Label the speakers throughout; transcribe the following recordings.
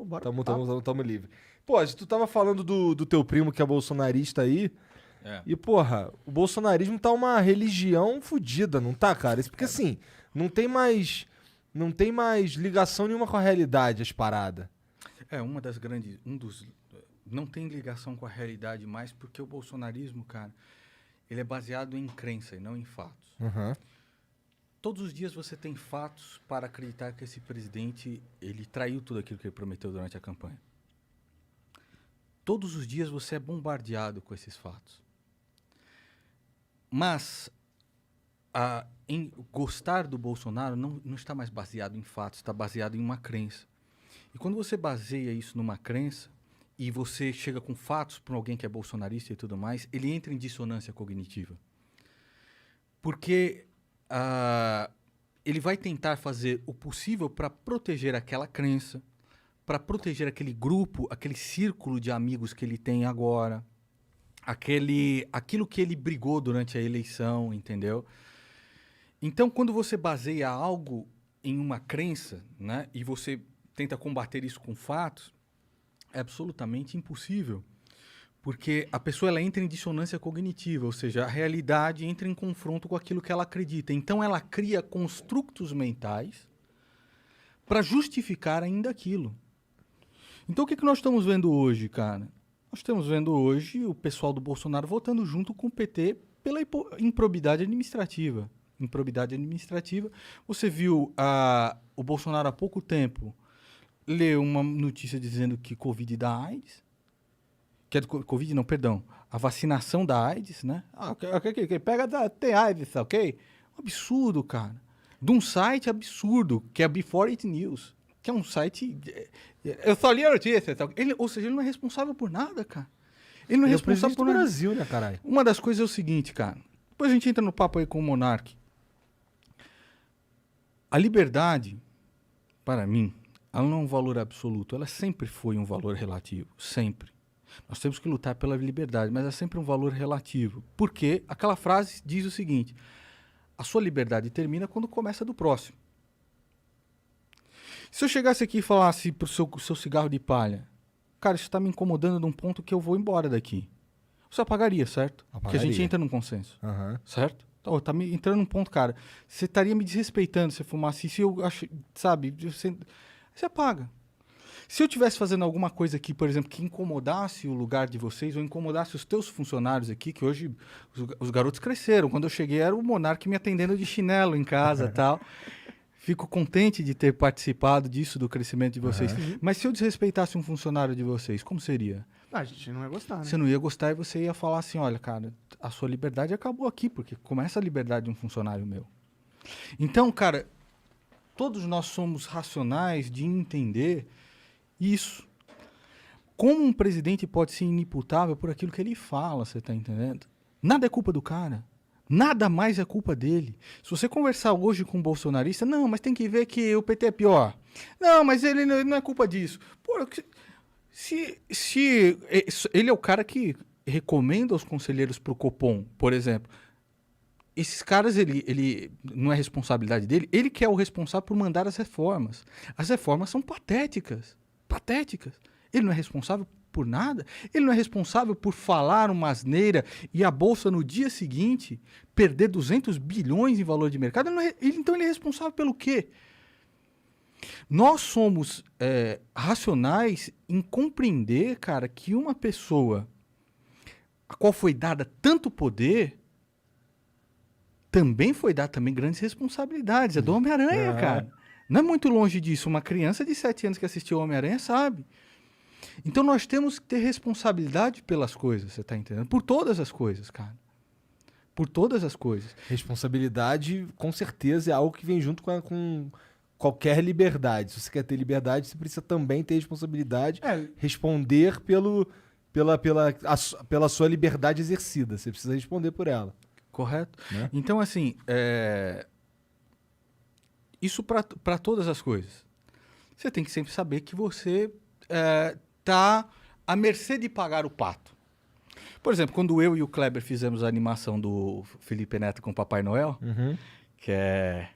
Speaker 1: Bora
Speaker 2: Tamo,
Speaker 1: pro papo.
Speaker 2: tamo, tamo livre. Pô, tu tava falando do teu primo que é bolsonarista aí.
Speaker 3: É.
Speaker 2: E, porra, o bolsonarismo tá uma religião fodida, não tá, cara? Isso porque, assim, não tem mais. Não tem mais ligação nenhuma com a realidade, as paradas.
Speaker 3: Uma das grandes. Não tem ligação com a realidade mais, porque o bolsonarismo, cara, ele é baseado em crença e não em fatos.
Speaker 2: Uhum.
Speaker 3: Todos os dias você tem fatos para acreditar que esse presidente, ele traiu tudo aquilo que ele prometeu durante a campanha. Todos os dias você é bombardeado com esses fatos. Mas em gostar do Bolsonaro não está mais baseado em fatos, está baseado em uma crença. E quando você baseia isso numa crença e você chega com fatos para alguém que é bolsonarista e tudo mais, ele entra em dissonância cognitiva. Porque ele vai tentar fazer o possível para proteger aquela crença, para proteger aquele grupo, aquele círculo de amigos que ele tem agora, aquilo que ele brigou durante a eleição, entendeu? Então, quando você baseia algo em uma crença, né, e você tenta combater isso com fatos, é absolutamente impossível. Porque a pessoa ela entra em dissonância cognitiva, ou seja, a realidade entra em confronto com aquilo que ela acredita. Então, ela cria construtos mentais para justificar ainda aquilo. Então, o que nós estamos vendo hoje, cara? Nós estamos vendo hoje o pessoal do Bolsonaro votando junto com o PT pela improbidade administrativa. Improbidade administrativa. Você viu o Bolsonaro há pouco tempo ler uma notícia dizendo que Covid dá AIDS. Que é do Covid, não, perdão. A vacinação da AIDS, né? Pega, tem AIDS, ok? Um absurdo, cara. De um site absurdo, que é Before It News. Que é um site... Eu só li a notícia. Ou seja, ele não é responsável por nada, cara. Ele não é responsável por
Speaker 2: do
Speaker 3: nada.
Speaker 2: Brasil, né, caralho?
Speaker 3: Uma das coisas é o seguinte, cara. Depois a gente entra no papo aí com o Monark. A liberdade, para mim, ela não é um valor absoluto. Ela sempre foi um valor relativo. Sempre. Nós temos que lutar pela liberdade, mas é sempre um valor relativo. Porque aquela frase diz o seguinte: a sua liberdade termina quando começa a do próximo. Se eu chegasse aqui e falasse pro seu cigarro de palha, cara, isso está me incomodando num ponto que eu vou embora daqui. Você apagaria, certo? Porque a gente entra num consenso.
Speaker 2: Uhum.
Speaker 3: Certo? Então, tá me entrando num ponto, cara. Você estaria me desrespeitando se eu fumasse isso. Eu acho, sabe? Você apaga. Se eu estivesse fazendo alguma coisa aqui, por exemplo, que incomodasse o lugar de vocês, ou incomodasse os teus funcionários aqui, que hoje os garotos cresceram. Quando eu cheguei, era o Monark me atendendo de chinelo em casa e tal. Fico contente de ter participado disso, do crescimento de vocês.
Speaker 1: Uhum.
Speaker 3: Mas se eu desrespeitasse um funcionário de vocês, como seria?
Speaker 1: A gente não ia gostar, né?
Speaker 3: Você não ia gostar e você ia falar assim, olha, cara, a sua liberdade acabou aqui, porque começa a liberdade de um funcionário meu. Então, cara, todos nós somos racionais de entender isso. Como um presidente pode ser inimputável por aquilo que ele fala, você tá entendendo? Nada é culpa do cara. Nada mais é culpa dele. Se você conversar hoje com um bolsonarista, não, mas tem que ver que o PT é pior. Não, mas ele não é culpa disso. Pô, se ele é o cara que recomenda os conselheiros pro Copom, por exemplo, esses caras, ele não é responsabilidade dele, ele que é o responsável por mandar as reformas. As reformas são patéticas. Patéticas. Ele não é responsável por nada. Ele não é responsável por falar uma asneira e a Bolsa no dia seguinte perder 200 bilhões em valor de mercado. Então ele é responsável pelo quê? Nós somos racionais em compreender, cara, que uma pessoa a qual foi dada tanto poder também foi dada grandes responsabilidades. É do Homem-Aranha, cara. Não é muito longe disso. Uma criança de 7 anos que assistiu ao Homem-Aranha sabe. Então nós temos que ter responsabilidade pelas coisas, você tá entendendo? Por todas as coisas, cara. Por todas as coisas.
Speaker 2: Responsabilidade, com certeza, é algo que vem junto com qualquer liberdade. Se você quer ter liberdade, você precisa também ter responsabilidade, responder pela sua liberdade exercida. Você precisa responder por ela.
Speaker 3: Correto?
Speaker 2: Né?
Speaker 3: Então, assim, isso para todas as coisas. Você tem que sempre saber que você tá à mercê de pagar o pato. Por exemplo, quando eu e o Kleber fizemos a animação do Felipe Neto com o Papai Noel, que é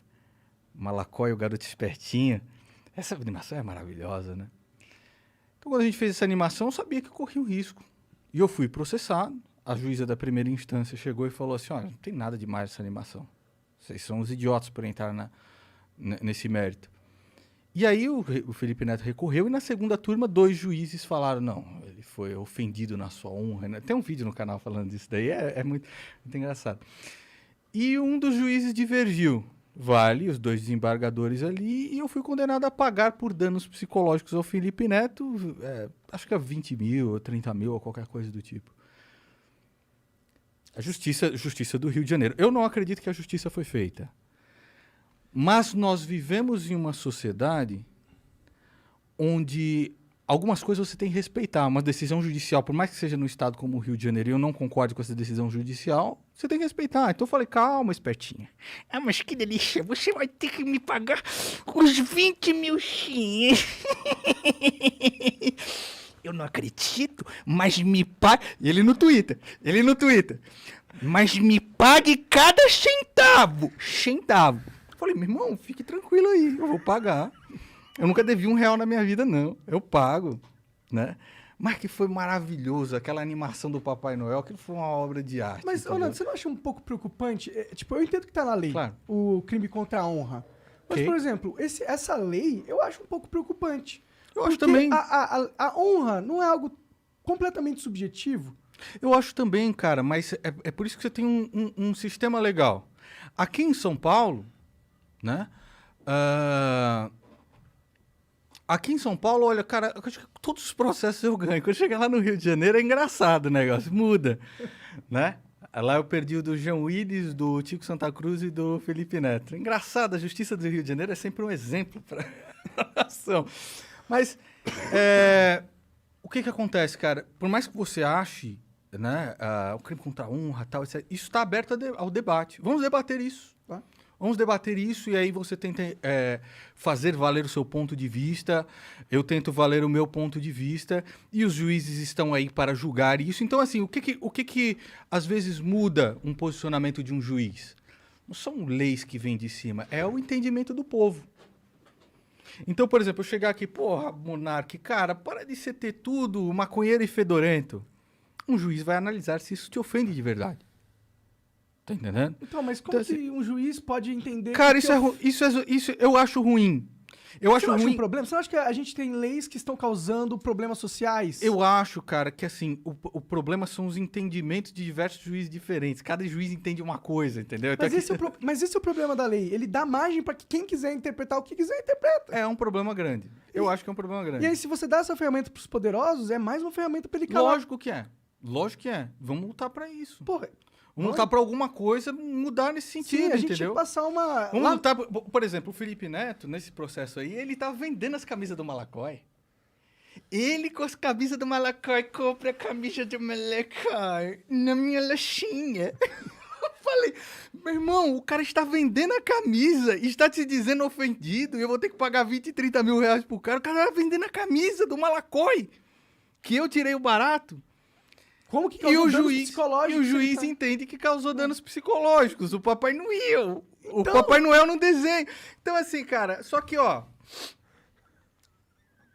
Speaker 3: Malacói, o garoto espertinho, essa animação é maravilhosa, né? Então, quando a gente fez essa animação, eu sabia que eu corria um risco. E eu fui processado. A juíza da primeira instância chegou e falou assim, olha, não tem nada demais essa animação. Vocês são os idiotas por entrar nesse mérito. E aí o Felipe Neto recorreu e na segunda turma 2 juízes falaram, não, ele foi ofendido na sua honra. Né? Tem um vídeo no canal falando disso daí, é muito engraçado. E um dos juízes divergiu. Vale, os 2 desembargadores ali, e eu fui condenado a pagar por danos psicológicos ao Felipe Neto, acho que é 20 mil, ou 30 mil, ou qualquer coisa do tipo. A justiça do Rio de Janeiro. Eu não acredito que a justiça foi feita. Mas nós vivemos em uma sociedade onde algumas coisas você tem que respeitar. Uma decisão judicial, por mais que seja no estado como o Rio de Janeiro, e eu não concordo com essa decisão judicial, você tem que respeitar. Então eu falei, calma, espertinha.
Speaker 1: Ah, mas que delícia, você vai ter que me pagar os 20 mil xiinhos. Eu não acredito, mas me pague...
Speaker 3: Ele no Twitter.
Speaker 1: Mas me pague cada centavo.
Speaker 3: Eu falei, meu irmão, fique tranquilo aí, eu vou pagar. Eu nunca devi R$1 na minha vida, não. Eu pago, né? Mas que foi maravilhoso, aquela animação do Papai Noel, que foi uma obra de arte.
Speaker 4: Mas,
Speaker 3: entendeu?
Speaker 4: Nando, você não acha um pouco preocupante? Tipo, eu entendo que tá na lei,
Speaker 3: Claro.
Speaker 4: o crime contra a honra. Mas,
Speaker 3: Ok.
Speaker 4: por exemplo, essa lei eu acho um pouco preocupante.
Speaker 3: Eu acho
Speaker 4: Porque
Speaker 3: também.
Speaker 4: a honra não é algo completamente subjetivo.
Speaker 3: Eu acho também, cara, mas é por isso que você tem um sistema legal. Aqui em São Paulo, né? Aqui em São Paulo, olha, cara, eu acho que todos os processos eu ganho. Quando chegar lá no Rio de Janeiro é engraçado o negócio, muda, né? Lá eu perdi o do Jean Willis, do Tico Santa Cruz e do Felipe Neto. Engraçado, a justiça do Rio de Janeiro é sempre um exemplo para a nação. Mas o que acontece, cara? Por mais que você ache, né, o crime contra a honra, tal, isso está aberto ao debate. Vamos debater isso.
Speaker 4: Tá.
Speaker 3: Vamos debater isso e aí você tenta fazer valer o seu ponto de vista, eu tento valer o meu ponto de vista e os juízes estão aí para julgar isso. Então, assim, o que às vezes muda um posicionamento de um juiz? Não são leis que vêm de cima, é o entendimento do povo. Então, por exemplo, eu chegar aqui, porra, Monark, cara, para de ser ter tudo maconheiro e fedorento. Um juiz vai analisar se isso te ofende de verdade. Tá entendendo?
Speaker 4: Então, mas como
Speaker 3: Então,
Speaker 4: que um juiz pode entender...
Speaker 3: Cara,
Speaker 4: que
Speaker 3: isso eu acho ruim. Eu
Speaker 4: Você
Speaker 3: acho
Speaker 4: não acha
Speaker 3: ruim.
Speaker 4: um problema? Você não acha que a gente tem leis que estão causando problemas sociais?
Speaker 3: Eu acho, cara, que assim, o problema são os entendimentos de diversos juízes diferentes. Cada juiz entende uma coisa, entendeu? Então,
Speaker 4: Mas esse é o problema da lei. Ele dá margem para que quem quiser interpretar o que quiser interpreta.
Speaker 3: é um problema grande. Eu acho que é um problema grande.
Speaker 4: E aí, se você dá essa ferramenta pros poderosos, é mais uma ferramenta pra ele calar.
Speaker 3: Lógico que é. Lógico que é. Vamos lutar pra isso.
Speaker 4: Porra,
Speaker 3: Vamos lutar pra alguma coisa mudar nesse sentido,
Speaker 4: sim, a gente tinha
Speaker 3: entendeu?
Speaker 4: que passar uma...
Speaker 3: Vamos
Speaker 4: lá-
Speaker 3: lutar, por exemplo, o Felipe Neto, nesse processo aí, ele tá vendendo as camisas do Malacói. Ele com as camisas do Malacói compra a camisa do Malacói na minha laxinha. Eu falei, meu irmão, o cara está vendendo a camisa e está te dizendo ofendido e eu vou ter que pagar 20, 30 mil reais pro cara. O cara tá vendendo a camisa do Malacói, que eu tirei o barato.
Speaker 4: Como que
Speaker 3: E
Speaker 4: causou
Speaker 3: o
Speaker 4: danos
Speaker 3: juiz,
Speaker 4: psicológicos, ele tá-
Speaker 3: entende que causou danos psicológicos. O Papai Noel. O
Speaker 4: Então-
Speaker 3: Papai Noel não desenha. Então, assim, cara, só que, ó.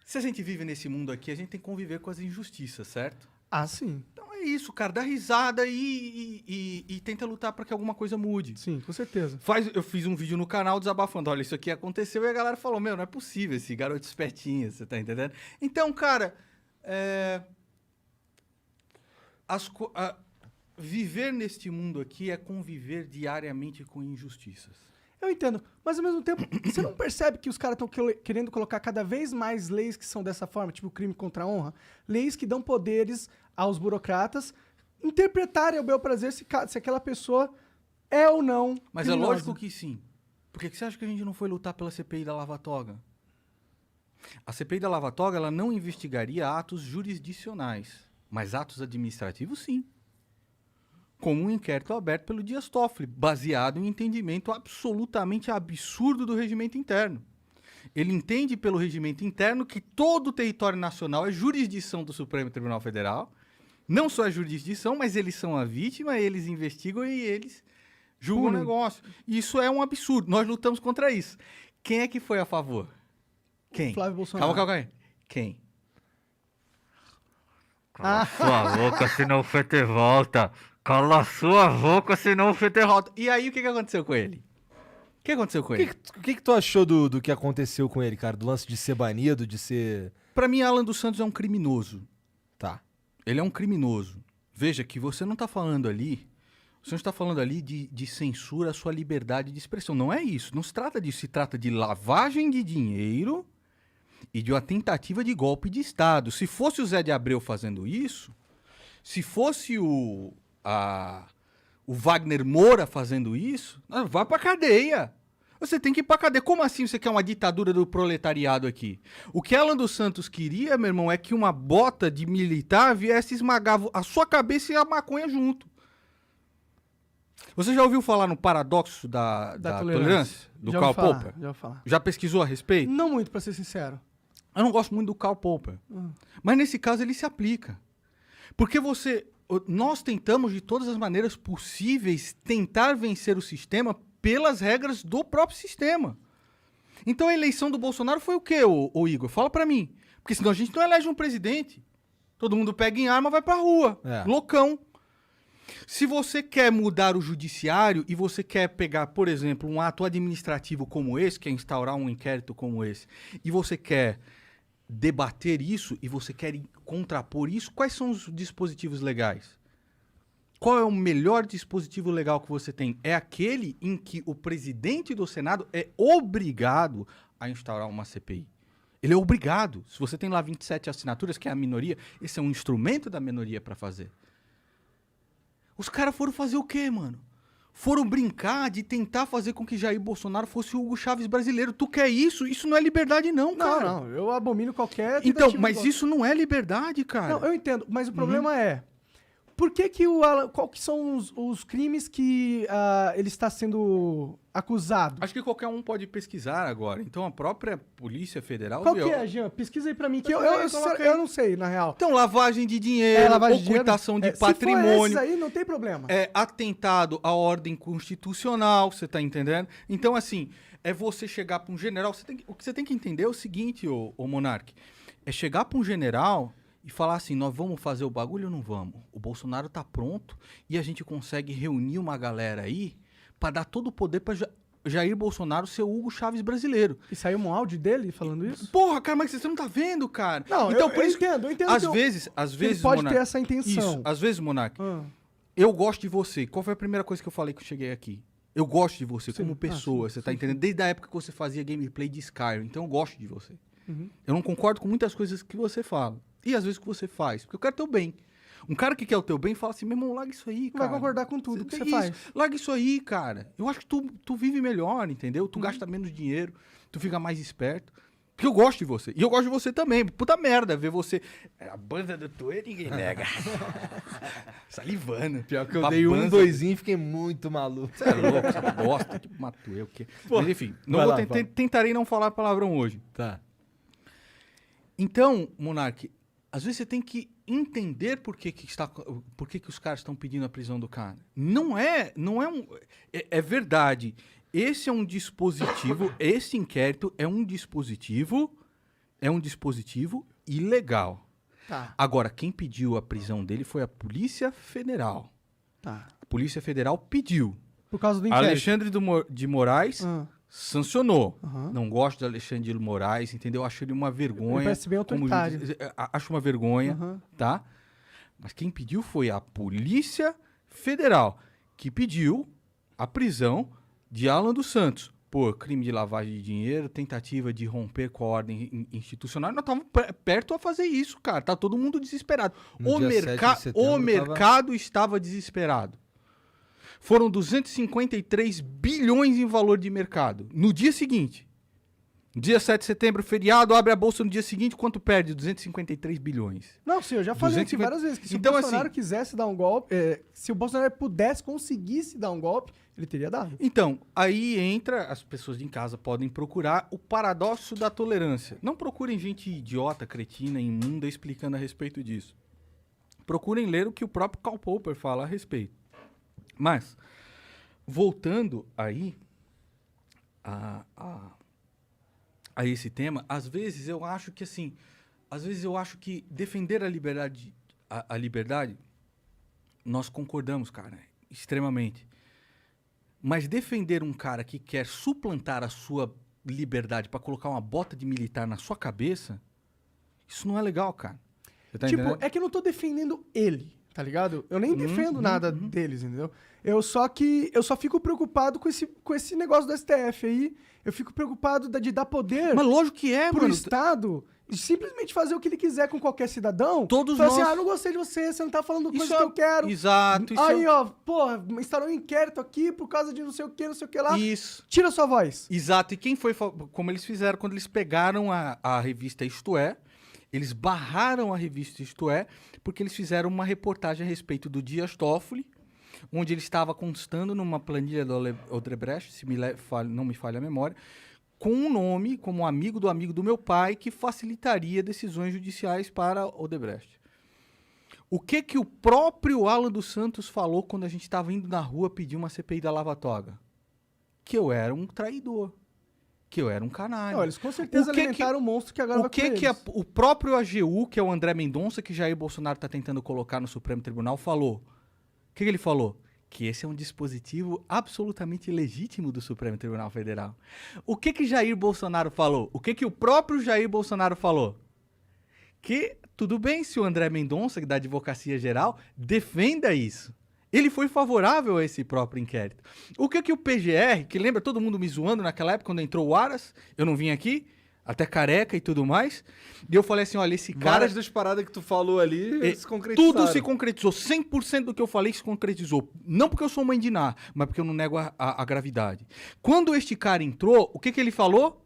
Speaker 3: Se a gente vive nesse mundo aqui, a gente tem que conviver com as injustiças, certo?
Speaker 4: Ah, sim.
Speaker 3: Então é isso, cara. Dá risada e tenta lutar para que alguma coisa mude.
Speaker 4: Sim, com certeza.
Speaker 3: Eu fiz um vídeo no canal desabafando. Olha, isso aqui aconteceu e a galera falou: Meu, não é possível esse garoto espertinho, você tá entendendo? Então, cara, viver neste mundo aqui é conviver diariamente com injustiças.
Speaker 4: Eu entendo, mas ao mesmo tempo, você não percebe que os caras estão querendo colocar cada vez mais leis que são dessa forma, tipo crime contra a honra? Leis que dão poderes aos burocratas interpretarem ao bel prazer se aquela pessoa é ou não
Speaker 3: Mas
Speaker 4: criminosa.
Speaker 3: é lógico que sim. Por que você acha que a gente não foi lutar pela CPI da Lava Toga? A CPI da Lava Toga, ela não investigaria atos jurisdicionais, mas atos administrativos, sim. Como um inquérito aberto pelo Dias Toffoli, baseado em um entendimento absolutamente absurdo do regimento interno. Ele entende pelo regimento interno que todo o território nacional é jurisdição do Supremo Tribunal Federal. Não só é jurisdição, mas eles são a vítima, eles investigam e eles julgam o negócio. Isso é um absurdo. Nós lutamos contra isso. Quem é que foi a favor? Quem?
Speaker 4: Flávio Bolsonaro.
Speaker 3: Calma. Quem? Cala sua boca, senão o Fetter volta. Cala sua boca, senão o Fetter volta. E aí, o que aconteceu com ele? O que aconteceu com ele?
Speaker 2: O que tu achou do que aconteceu com ele, cara? Do lance de ser banido, de ser...
Speaker 3: Pra mim, Alan dos Santos é um criminoso.
Speaker 2: Tá.
Speaker 3: Ele é um criminoso. Veja que você não está falando ali... Você não está falando ali de censura à sua liberdade de expressão. Não é isso. Não se trata disso. Se trata de lavagem de dinheiro e de uma tentativa de golpe de Estado. Se fosse o Zé de Abreu fazendo isso, se fosse o Wagner Moura fazendo isso, vá pra cadeia. Você tem que ir pra cadeia. Como assim você quer uma ditadura do proletariado aqui? O que Alan dos Santos queria, meu irmão, é que uma bota de militar viesse esmagar a sua cabeça e a maconha junto. Você já ouviu falar no paradoxo da tolerância? Do Karl Popper?
Speaker 4: Já vou falar.
Speaker 3: Já pesquisou a respeito?
Speaker 4: Não muito, pra ser sincero.
Speaker 3: Eu não gosto muito do Karl Popper. Mas nesse caso ele se aplica. Porque nós tentamos de todas as maneiras possíveis tentar vencer o sistema pelas regras do próprio sistema. Então a eleição do Bolsonaro foi o quê, ô Igor? Fala pra mim. Porque senão a gente não elege um presidente. Todo mundo pega em arma e vai pra rua. Loucão. Se você quer mudar o judiciário e você quer pegar, por exemplo, um ato administrativo como esse, que é instaurar um inquérito como esse, e você quer debater isso e você quer contrapor isso, quais são os dispositivos legais? Qual é o melhor dispositivo legal que você tem? É aquele em que o presidente do Senado é obrigado a instaurar uma CPI. Ele é obrigado. Se você tem lá 27 assinaturas, que é a minoria, esse é um instrumento da minoria para fazer. Os caras foram fazer o quê, mano? Foram brincar de tentar fazer com que Jair Bolsonaro fosse o Hugo Chávez brasileiro. Tu quer isso? Isso não é liberdade não, cara.
Speaker 4: Não, eu abomino qualquer
Speaker 3: Então,
Speaker 4: tentativa
Speaker 3: mas
Speaker 4: de
Speaker 3: isso não é liberdade, cara.
Speaker 4: Não, eu entendo, mas o problema é... Por que qual que são os crimes que ele está sendo acusado?
Speaker 3: Acho que qualquer um pode pesquisar agora. Então, a própria Polícia Federal...
Speaker 4: Qual que é, Jean? Pesquisa aí pra mim, que eu não sei, na real.
Speaker 3: Então, lavagem de dinheiro, ocultação de patrimônio...
Speaker 4: Se for esses aí, não tem problema.
Speaker 3: Atentado à ordem constitucional, você tá entendendo? Então, assim, é você chegar pra um general... o que você tem que entender é o seguinte, ô Monark. É chegar pra um general... e falar assim, nós vamos fazer o bagulho ou não vamos? O Bolsonaro tá pronto e a gente consegue reunir uma galera aí pra dar todo o poder pra Jair Bolsonaro ser o Hugo Chávez brasileiro.
Speaker 4: E saiu um áudio dele falando isso?
Speaker 3: Porra, cara, mas você não tá vendo, cara?
Speaker 4: Não,
Speaker 3: então,
Speaker 4: eu entendo.
Speaker 3: Às vezes,
Speaker 4: ele pode
Speaker 3: Monark,
Speaker 4: ter essa intenção.
Speaker 3: Isso, às vezes, Monark, eu gosto de você. Qual foi a primeira coisa que eu falei que eu cheguei aqui? Eu gosto de você como pessoa, você tá entendendo? Desde a época que você fazia gameplay de Skyrim, então eu gosto de você. Eu não concordo com muitas coisas que você fala. E às vezes que você faz, porque eu quero teu bem. Um cara que quer o teu bem fala assim, meu irmão, larga isso aí, cara.
Speaker 4: Vai concordar com tudo que você
Speaker 3: isso,
Speaker 4: faz.
Speaker 3: Larga isso aí, cara. Eu acho que tu vive melhor, entendeu? Tu gasta menos dinheiro, tu fica mais esperto. Porque eu gosto de você. E eu gosto de você também. Puta merda, ver você... A banda do Tuê, ninguém nega. Salivando.
Speaker 2: Pior que eu dei um doisinho e fiquei muito maluco.
Speaker 3: Você é louco, você gosta de Matuê, o quê? Mas enfim, tentarei não falar palavrão hoje.
Speaker 2: Tá.
Speaker 3: Então, Monark, às vezes você tem que entender por que os caras estão pedindo a prisão do cara. É verdade. Esse é um dispositivo, esse inquérito é um dispositivo ilegal.
Speaker 4: Tá.
Speaker 3: Agora, quem pediu a prisão dele foi a Polícia Federal.
Speaker 4: Tá.
Speaker 3: A Polícia Federal pediu.
Speaker 4: Por causa do inquérito.
Speaker 3: Alexandre de Moraes sancionou.
Speaker 4: Uhum.
Speaker 3: Não gosto de Alexandre de Moraes, entendeu? Acho ele uma vergonha.
Speaker 4: Ele parece bem autoritário.
Speaker 3: Acho uma vergonha, tá? Mas quem pediu foi a Polícia Federal, que pediu a prisão de Alan dos Santos por crime de lavagem de dinheiro, tentativa de romper com a ordem institucional. Nós estávamos perto a fazer isso, cara. Tá todo mundo desesperado. O mercado estava desesperado. Foram 253 bilhões em valor de mercado. No dia seguinte, dia 7 de setembro, feriado, abre a bolsa no dia seguinte, quanto perde? 253 bilhões.
Speaker 4: Não, sim, eu já falei aqui várias vezes que se o Bolsonaro quisesse dar um golpe, se o Bolsonaro conseguisse dar um golpe, ele teria dado.
Speaker 3: Então, aí entra, as pessoas de em casa podem procurar o paradoxo da tolerância. Não procurem gente idiota, cretina, imunda explicando a respeito disso. Procurem ler o que o próprio Karl Popper fala a respeito. Mas, voltando aí a esse tema, às vezes eu acho que defender a a liberdade, nós concordamos, cara, extremamente. Mas defender um cara que quer suplantar a sua liberdade pra colocar uma bota de militar na sua cabeça, isso não é legal, cara. Você tá
Speaker 4: Tipo,
Speaker 3: entendendo?
Speaker 4: é que eu não tô defendendo ele, tá ligado? Eu nem defendo nada deles, entendeu? Eu só fico preocupado com esse negócio do STF aí. Eu fico preocupado de dar poder
Speaker 3: Mas lógico que é,
Speaker 4: pro
Speaker 3: mano.
Speaker 4: Estado e simplesmente fazer o que ele quiser com qualquer cidadão.
Speaker 3: Todos
Speaker 4: Falar assim,
Speaker 3: nós-
Speaker 4: não gostei de você não tá falando coisa
Speaker 3: Isso
Speaker 4: que
Speaker 3: é-
Speaker 4: eu quero.
Speaker 3: Exato, isso
Speaker 4: Aí,
Speaker 3: é-
Speaker 4: ó, porra, instaurou um inquérito aqui por causa de não sei o que lá.
Speaker 3: Isso.
Speaker 4: Tira sua voz.
Speaker 3: Exato. E quem foi... Como eles fizeram quando eles pegaram a revista Isto É, eles barraram a revista Isto É, porque eles fizeram uma reportagem a respeito do Dias Toffoli, onde ele estava constando numa planilha do Odebrecht, se não me falha a memória, com um nome, como amigo do meu pai, que facilitaria decisões judiciais para Odebrecht. O que o próprio Alan dos Santos falou quando a gente estava indo na rua pedir uma CPI da Lava Toga? Que eu era um traidor. Que eu era um canalha.
Speaker 4: Não, eles com certeza
Speaker 3: O que
Speaker 4: alimentaram o monstro que agora
Speaker 3: O
Speaker 4: vai
Speaker 3: que
Speaker 4: comer
Speaker 3: que
Speaker 4: eles.
Speaker 3: o próprio AGU, que é o André Mendonça, que Jair Bolsonaro está tentando colocar no Supremo Tribunal, falou? O que ele falou? Que esse é um dispositivo absolutamente legítimo do Supremo Tribunal Federal. O que Jair Bolsonaro falou? O que o próprio Jair Bolsonaro falou? Que tudo bem se o André Mendonça, da Advocacia Geral, defenda isso. Ele foi favorável a esse próprio inquérito. O que o PGR, que lembra todo mundo me zoando naquela época, quando entrou o Aras, eu não vim aqui, até careca e tudo mais, e eu falei assim, olha, esse cara...
Speaker 2: Várias das paradas que tu falou ali se concretizaram.
Speaker 3: Tudo se concretizou. 100% do que eu falei se concretizou. Não porque eu sou mãe de Ná, mas porque eu não nego a gravidade. Quando este cara entrou, o que ele falou?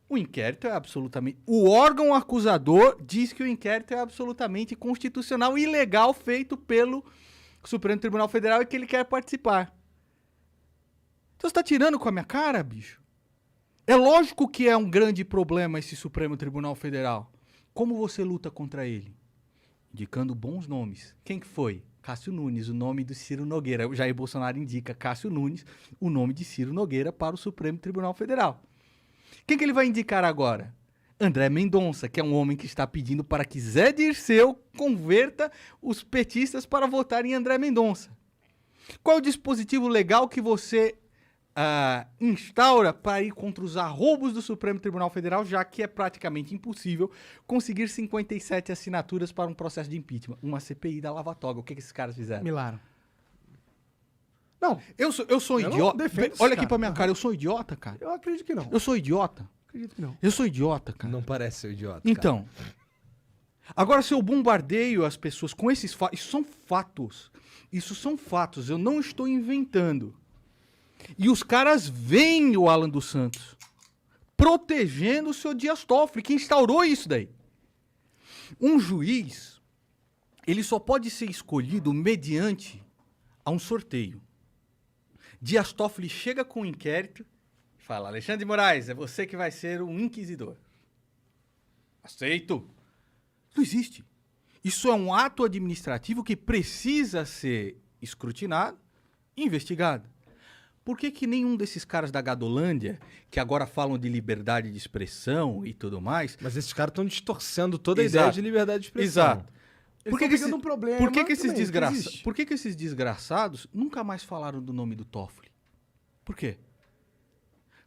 Speaker 3: O inquérito é absolutamente... O órgão acusador diz que o inquérito é absolutamente constitucional e ilegal, feito pelo Supremo Tribunal Federal, e que ele quer participar. Então você tá tirando com a minha cara, bicho? É lógico que é um grande problema esse Supremo Tribunal Federal. Como você luta contra ele? Indicando bons nomes. Quem que foi? Cássio Nunes, o nome do Ciro Nogueira. O Jair Bolsonaro indica Cássio Nunes, o nome de Ciro Nogueira, para o Supremo Tribunal Federal. Quem que ele vai indicar agora? André Mendonça, que é um homem que está pedindo para que Zé Dirceu converta os petistas para votar em André Mendonça. Qual é o dispositivo legal que você instaura para ir contra os arroubos do Supremo Tribunal Federal, já que é praticamente impossível conseguir 57 assinaturas para um processo de impeachment? Uma CPI da Lava Toga. O que esses caras fizeram?
Speaker 4: Milagre. Não,
Speaker 3: Eu sou
Speaker 4: Eu não
Speaker 3: idiota.
Speaker 4: defendo esse
Speaker 3: Olha aqui
Speaker 4: cara.
Speaker 3: pra minha cara, eu sou idiota, cara.
Speaker 4: eu acredito que não.
Speaker 3: Eu sou idiota.
Speaker 4: Acredito que não.
Speaker 3: Eu sou idiota, cara.
Speaker 2: Não parece ser idiota.
Speaker 3: Então, agora se eu bombardeio as pessoas com esses fatos, isso são fatos. Isso são fatos, eu não estou inventando. E os caras veem o Alan dos Santos protegendo o seu Dias Toffoli, que instaurou isso daí. Um juiz, ele só pode ser escolhido mediante a um sorteio. Dias Toffoli chega com o inquérito e fala: Alexandre de Moraes, é você que vai ser o inquisidor. Aceito. Não existe. Isso é um ato administrativo que precisa ser escrutinado e investigado. Por que nenhum desses caras da Gadolândia, que agora falam de liberdade de expressão e tudo mais...
Speaker 2: Mas esses caras estão distorcendo toda a
Speaker 3: Exato.
Speaker 2: ideia de liberdade de expressão.
Speaker 3: Exato.
Speaker 4: Eles estão pegando um problema
Speaker 3: por que
Speaker 4: também,
Speaker 3: esses
Speaker 4: que existe.
Speaker 3: por que esses desgraçados nunca mais falaram do nome do Toffoli? Por quê?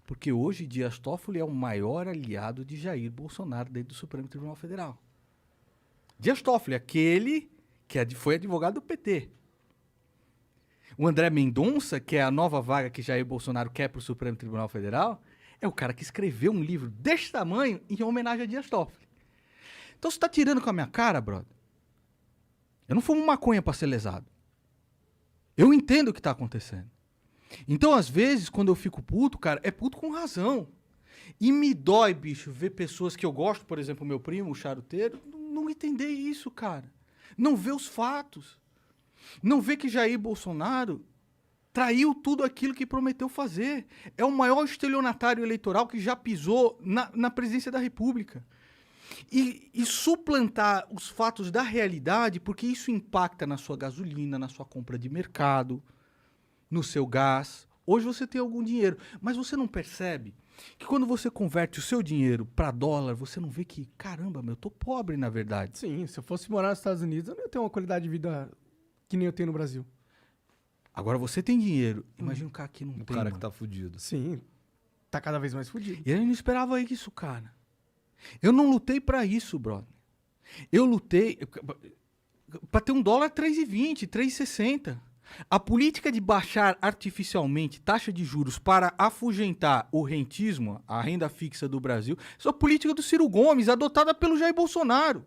Speaker 3: Porque hoje Dias Toffoli é o maior aliado de Jair Bolsonaro dentro do Supremo Tribunal Federal. Dias Toffoli, aquele que foi advogado do PT. O André Mendonça, que é a nova vaga que Jair Bolsonaro quer para o Supremo Tribunal Federal, é o cara que escreveu um livro desse tamanho em homenagem a Dias Toffoli. Então você está tirando com a minha cara, brother? Eu não fumo maconha para ser lesado. Eu entendo o que está acontecendo. Então, às vezes, quando eu fico puto, cara, é puto com razão. E me dói, bicho, ver pessoas que eu gosto, por exemplo, meu primo, o charuteiro, não entender isso, cara. Não ver os fatos. Não ver que Jair Bolsonaro traiu tudo aquilo que prometeu fazer. É o maior estelionatário eleitoral que já pisou na presidência da República. E suplantar os fatos da realidade, porque isso impacta na sua gasolina, na sua compra de mercado, no seu gás. Hoje você tem algum dinheiro, mas você não percebe que quando você converte o seu dinheiro para dólar, você não vê que, caramba, meu, eu tô pobre na verdade.
Speaker 4: Sim, se eu fosse morar nos Estados Unidos, eu não ia ter uma qualidade de vida que nem eu tenho no Brasil.
Speaker 3: Agora você tem dinheiro. Imagina o cara que não
Speaker 2: O
Speaker 3: tem.
Speaker 2: cara que
Speaker 3: mano.
Speaker 2: tá fudido.
Speaker 4: Sim, tá cada vez mais fudido.
Speaker 3: E ele não esperava isso, cara. Eu não lutei pra isso, brother. Eu lutei pra ter um dólar 3,20, 3,60. A política de baixar artificialmente taxa de juros para afugentar o rentismo, a renda fixa do Brasil, isso é a política do Ciro Gomes, adotada pelo Jair Bolsonaro.